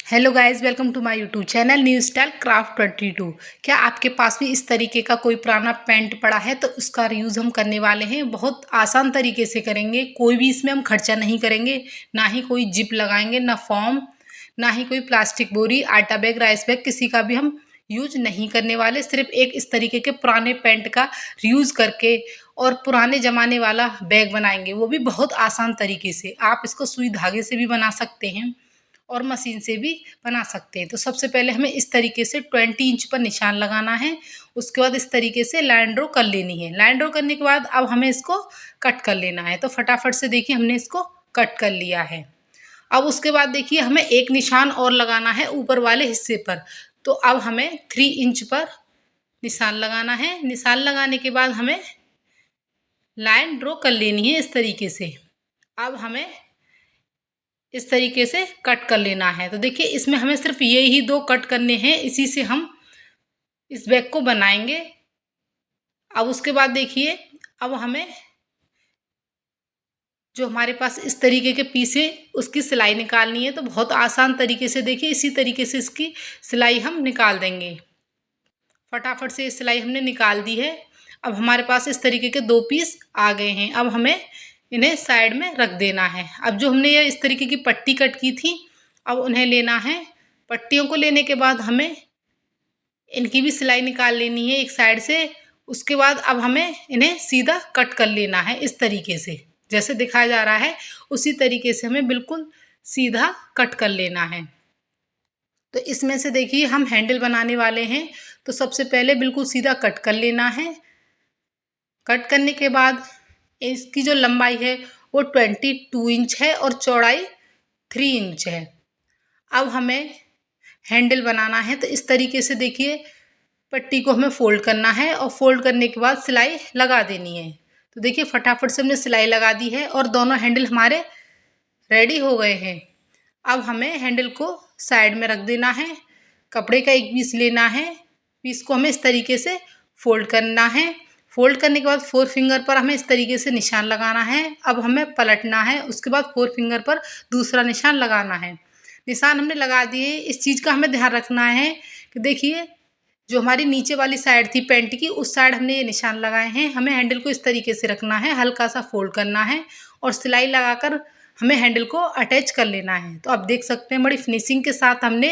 Hello guys, welcome to my YouTube channel new style craft 22। क्या आपके पास भी इस तरीके का कोई पुराना पैंट पड़ा है तो उसका यूज़ हम करने वाले हैं। बहुत आसान तरीके से करेंगे, कोई भी इसमें हम खर्चा नहीं करेंगे, ना ही कोई जिप लगाएंगे, ना फॉर्म, ना ही कोई प्लास्टिक बोरी, आटा बैग, राइस बैग, किसी का भी हम यूज नहीं करने वाले। सिर्फ एक इस तरीके के पुराने पैंट का यूज़ करके और पुराने ज़माने वाला बैग बनाएंगे, वो भी बहुत आसान तरीके से। आप इसको सुई धागे से भी बना सकते हैं और मशीन से भी बना सकते हैं। तो सबसे पहले हमें इस तरीके से 20 इंच पर निशान लगाना है। उसके बाद इस तरीके से लाइन ड्रॉ कर लेनी है। लाइन ड्रॉ करने के बाद अब हमें इसको कट कर लेना है। तो फटाफट से देखिए हमने इसको कट कर लिया है। अब उसके बाद देखिए हमें एक निशान और लगाना है ऊपर वाले हिस्से पर। तो अब हमें 3 इंच पर निशान लगाना है। निशान लगाने के बाद हमें लाइन ड्रॉ कर लेनी है इस तरीके से। अब हमें इस तरीके से कट कर लेना है। तो देखिए इसमें हमें सिर्फ ये ही 2 कट करने हैं, इसी से हम इस बैग को बनाएंगे। अब उसके बाद देखिए अब हमें जो हमारे पास इस तरीके के पीस है उसकी सिलाई निकालनी है। तो बहुत आसान तरीके से देखिए इसी तरीके से इसकी सिलाई हम निकाल देंगे। फटाफट से सिलाई हमने निकाल दी है। अब हमारे पास इस तरीके के 2 पीस आ गए हैं। अब हमें इन्हें साइड में रख देना है। अब जो हमने ये इस तरीके की पट्टी कट की थी, अब उन्हें लेना है। पट्टियों को लेने के बाद हमें इनकी भी सिलाई निकाल लेनी है एक साइड से। उसके बाद अब हमें इन्हें सीधा कट कर लेना है इस तरीके से, जैसे दिखाया जा रहा है उसी तरीके से हमें बिल्कुल सीधा कट कर लेना है। तो इसमें से देखिए हम हैंडल बनाने वाले हैं। तो सबसे पहले बिल्कुल सीधा कट कर लेना है। कट करने के बाद इसकी जो लंबाई है वो 22 इंच है और चौड़ाई 3 इंच है। अब हमें हैंडल बनाना है। तो इस तरीके से देखिए पट्टी को हमें फोल्ड करना है और फोल्ड करने के बाद सिलाई लगा देनी है। तो देखिए फटाफट से हमने सिलाई लगा दी है और दोनों हैंडल हमारे रेडी हो गए हैं। अब हमें हैंडल को साइड में रख देना है। कपड़े का एक पीस लेना है। पीस को हमें इस तरीके से फोल्ड करना है। फोल्ड करने के बाद 4 फिंगर पर हमें इस तरीके से निशान लगाना है। अब हमें पलटना है। उसके बाद 4 फिंगर पर दूसरा निशान लगाना है। निशान हमने लगा दिए। इस चीज़ का हमें ध्यान रखना है कि देखिए जो हमारी नीचे वाली साइड थी पैंट की, उस साइड हमने ये निशान लगाए हैं। हमें हैंडल को इस तरीके से रखना है, हल्का सा फोल्ड करना है और सिलाई लगाकर हमें हैंडल को अटैच कर लेना है। तो आप देख सकते हैं बड़ी फिनिशिंग के साथ हमने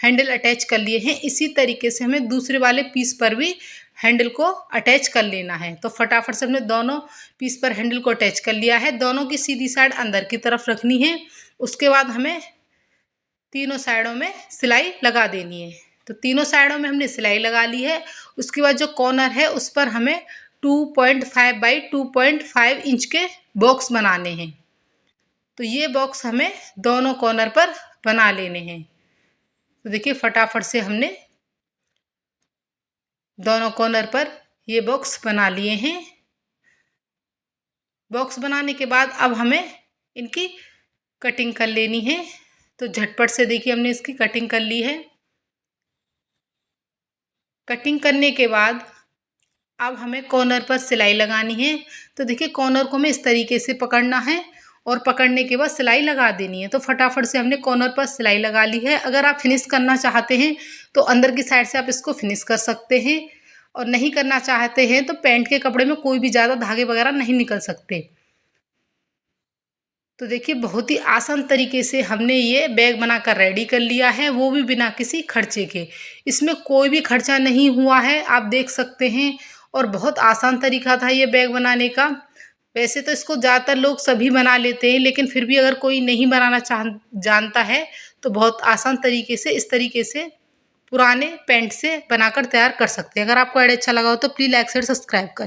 हैंडल अटैच कर लिए हैं। इसी तरीके से हमें दूसरे वाले पीस पर भी हैंडल को अटैच कर लेना है। तो फटाफट से हमने दोनों पीस पर हैंडल को अटैच कर लिया है। दोनों की सीधी साइड अंदर की तरफ रखनी है। उसके बाद हमें तीनों साइडों में सिलाई लगा देनी है। तो तीनों साइडों में हमने सिलाई लगा ली है। उसके बाद जो कॉर्नर है उस पर हमें 2.5 बाई 2.5 इंच के बॉक्स बनाने हैं। तो ये बॉक्स हमें दोनों कॉर्नर पर बना लेने हैं। तो देखिए फटाफट से हमने दोनों कॉर्नर पर ये बॉक्स बना लिए हैं। बॉक्स बनाने के बाद अब हमें इनकी कटिंग कर लेनी है। तो झटपट से देखिए हमने इसकी कटिंग कर ली है। कटिंग करने के बाद अब हमें कॉर्नर पर सिलाई लगानी है। तो देखिए कॉर्नर को हमें इस तरीके से पकड़ना है और पकड़ने के बाद सिलाई लगा देनी है। तो फटाफट से हमने कॉर्नर पर सिलाई लगा ली है। अगर आप फिनिश करना चाहते हैं तो अंदर की साइड से आप इसको फिनिश कर सकते हैं, और नहीं करना चाहते हैं तो पैंट के कपड़े में कोई भी ज़्यादा धागे वगैरह नहीं निकल सकते। तो देखिए बहुत ही आसान तरीके से हमने ये बैग बनाकर रेडी कर लिया है, वो भी बिना किसी खर्चे के। इसमें कोई भी खर्चा नहीं हुआ है, आप देख सकते हैं। और बहुत आसान तरीका था ये बैग बनाने का। वैसे तो इसको ज़्यादातर लोग सभी बना लेते हैं, लेकिन फिर भी अगर कोई नहीं बनाना जानता है तो बहुत आसान तरीके से इस तरीके से पुराने पैंट से बनाकर तैयार कर सकते हैं। अगर आपको आइडिया अच्छा लगा हो तो प्लीज़ लाइक शेयर सब्सक्राइब करें।